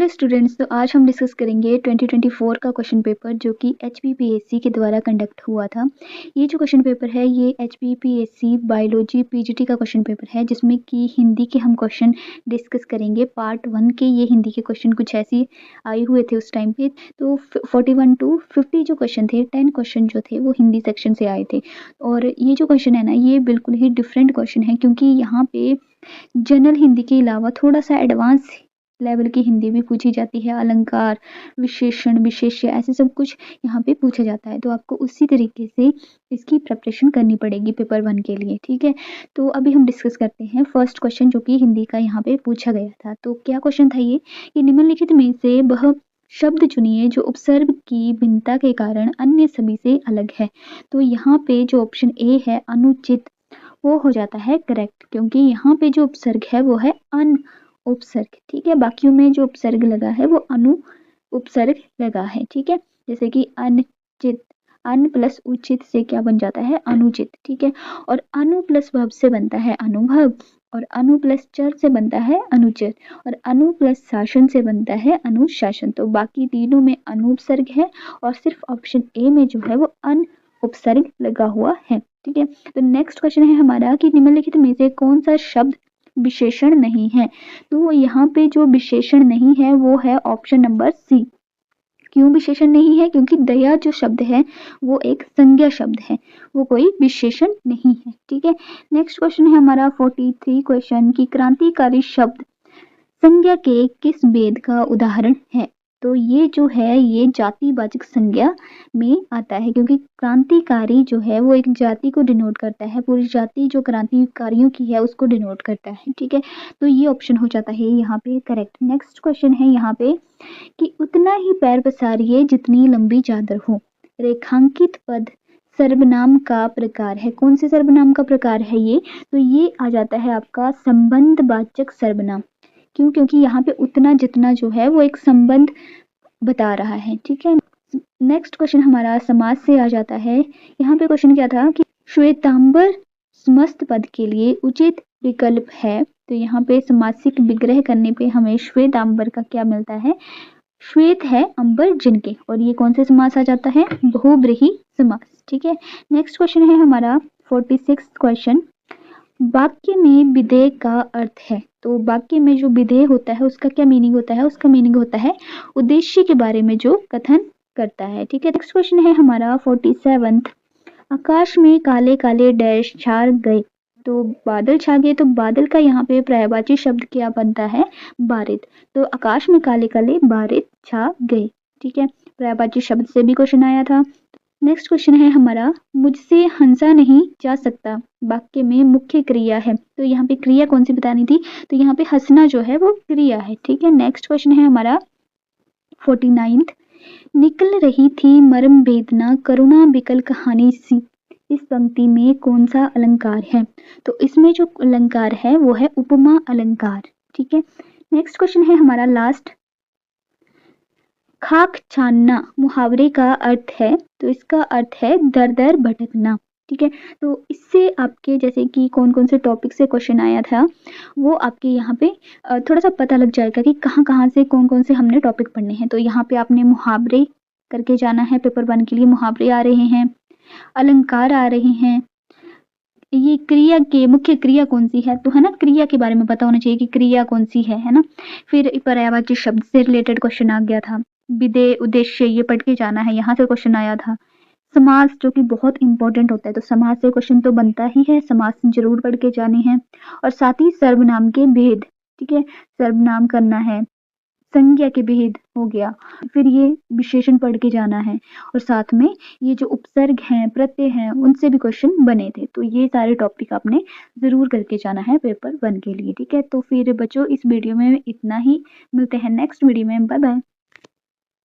Hello students, तो आज हम डिस्कस करेंगे 2024 का क्वेश्चन पेपर जो कि HPPSC के द्वारा कंडक्ट हुआ था। ये जो क्वेश्चन पेपर है ये HPPSC बायोलॉजी PGT का क्वेश्चन पेपर है जिसमें कि हिंदी के हम क्वेश्चन डिस्कस करेंगे। पार्ट 1 के ये हिंदी के क्वेश्चन कुछ ऐसे आए हुए थे उस टाइम पे। तो 41 to 50 जो क्वेश्चन थे, 10 क्वेश्चन जो थे वो हिंदी सेक्शन से आए थे। और ये जो क्वेश्चन है ना, ये बिल्कुल ही डिफरेंट क्वेश्चन है क्योंकि यहाँ पे जनरल हिंदी के अलावा थोड़ा सा एडवांस लेवल की हिंदी भी पूछी जाती है। अलंकार, विशेषण, विशेष्य, ऐसे सब कुछ यहाँ पे पूछा जाता है। तो आपको उसी तरीके से इसकी प्रिपरेशन करनी पड़ेगी पेपर 1 के लिए, ठीक है। तो अभी हम डिस्कस करते हैं फर्स्ट क्वेश्चन जो कि हिंदी का यहाँ पे पूछा गया था। तो क्या क्वेश्चन था ये कि निम्नलिखित में से वह शब्द चुनिए जो उपसर्ग की भिन्नता के कारण अन्य सभी से अलग है। तो यहाँ पे जो ऑप्शन ए है अनुचित, वो हो जाता है करेक्ट, क्योंकि यहाँ पे जो उपसर्ग है वो है अन उपसर्ग, ठीक है। बाकियों में जो उपसर्ग लगा है वो अनु उपसर्ग लगा है, ठीक है। जैसे कि अनुचित, अन प्लस उचित से क्या बन जाता है अनुचित, ठीक है। और अनु प्लस भव से बनता है अनुभव, और अनु प्लस चर से बनता है अनुचर, और अनु प्लस शासन से बनता है अनुशासन। तो बाकी तीनों में अनु उपसर्ग है और सिर्फ ऑप्शन ए में जो है वो अन उपसर्ग लगा हुआ है, ठीक है। तो नेक्स्ट क्वेश्चन है हमारा कि निम्नलिखित में से कौन सा शब्द विशेषण नहीं है। तो यहाँ पे जो विशेषण नहीं है वो है ऑप्शन नंबर सी। क्यों विशेषण नहीं है? क्योंकि दया जो शब्द है वो एक संज्ञा शब्द है, वो कोई विशेषण नहीं है, ठीक है। नेक्स्ट क्वेश्चन है हमारा 43 क्वेश्चन की क्रांतिकारी शब्द संज्ञा के किस भेद का उदाहरण है। तो ये जो है ये जातिवाचक संज्ञा में आता है, क्योंकि क्रांतिकारी जो है वो एक जाति को डिनोट करता है, पूरी जाति जो क्रांतिकारियों की है उसको डिनोट करता है, ठीक है। तो ये ऑप्शन हो जाता है यहाँ पे करेक्ट। नेक्स्ट क्वेश्चन है यहाँ पे कि उतना ही पैर पसारिए जितनी लंबी चादर हो। रेखांकित पद सर्वनाम का प्रकार है। कौन से सर्वनाम का प्रकार है ये? तो ये आ जाता है आपका संबंधवाचक सर्वनाम। क्यों? क्योंकि यहाँ पे उतना जितना जो है वो एक संबंध बता रहा है, ठीक है। नेक्स्ट क्वेश्चन हमारा समास से आ जाता है। यहाँ पे क्वेश्चन क्या था कि श्वेतांबर समस्त पद के लिए उचित विकल्प है। तो यहाँ पे समासिक विग्रह करने पे हमें श्वेतांबर का क्या मिलता है? श्वेत है अंबर जिनके, और ये कौन से समास आ जाता है? बहुब्रीहि समास, ठीक है। नेक्स्ट क्वेश्चन है हमारा 46 क्वेश्चन, वाक्य में विधेय का अर्थ है। तो वाक्य में जो विधेय होता है उसका क्या मीनिंग होता है? उसका मीनिंग होता है उद्देश्य के बारे में जो कथन करता है, ठीक है। नेक्स्ट क्वेश्चन है हमारा 47, आकाश में काले काले डैश छा गए। तो बादल छा गए, तो बादल का यहाँ पे पर्यायवाची शब्द क्या बनता है? बारिद। तो आकाश में काले काले बारिद छा गए, ठीक है। पर्यायवाची शब्द से भी क्वेश्चन आया था। नेक्स्ट क्वेश्चन है हमारा, मुझसे हंसा नहीं जा सकता वाक्य में मुख्य क्रिया है। तो यहाँ पे क्रिया कौन सी बतानी थी? तो यहाँ पे हंसना जो है वो क्रिया है, ठीक है। नेक्स्ट क्वेश्चन है हमारा 49, निकल रही थी मर्म वेदना करुणा बिकल कहानी सी। इस पंक्ति में कौन सा अलंकार है? तो इसमें जो अलंकार है वो है उपमा अलंकार, ठीक है। नेक्स्ट क्वेश्चन है हमारा लास्ट, खाक छानना मुहावरे का अर्थ है। तो इसका अर्थ है दर दर भटकना, ठीक है। तो इससे आपके जैसे कि कौन कौन से टॉपिक से क्वेश्चन आया था वो आपके यहाँ पे थोड़ा सा पता लग जाएगा कि कहाँ कहाँ से कौन कौन से हमने टॉपिक पढ़ने हैं। तो यहाँ पे आपने मुहावरे करके जाना है, पेपर 1 के लिए मुहावरे आ रहे हैं, अलंकार आ रहे हैं, ये क्रिया के मुख्य क्रिया कौन सी है, तो है ना, क्रिया के बारे में पता होना चाहिए कि क्रिया कौन सी है ना। फिर पर्यायवाची शब्द से रिलेटेड क्वेश्चन आ गया था, विधेय उद्देश्य ये पढ़ के जाना है, यहाँ से क्वेश्चन आया था। समास जो कि बहुत इंपॉर्टेंट होता है, तो समास से क्वेश्चन तो बनता ही है, समास जरूर पढ़ के जाने हैं। और साथ ही सर्वनाम के भेद, ठीक है, सर्वनाम करना है, संज्ञा के भेद हो गया, फिर ये विशेषण पढ़ के जाना है, और साथ में ये जो उपसर्ग हैं, प्रत्यय हैं, उनसे भी क्वेश्चन बने थे। तो ये सारे टॉपिक आपने जरूर करके जाना है पेपर 1 के लिए, ठीक है। तो फिर बच्चों इस वीडियो में इतना ही, मिलते हैं नेक्स्ट वीडियो में, बाय बाय।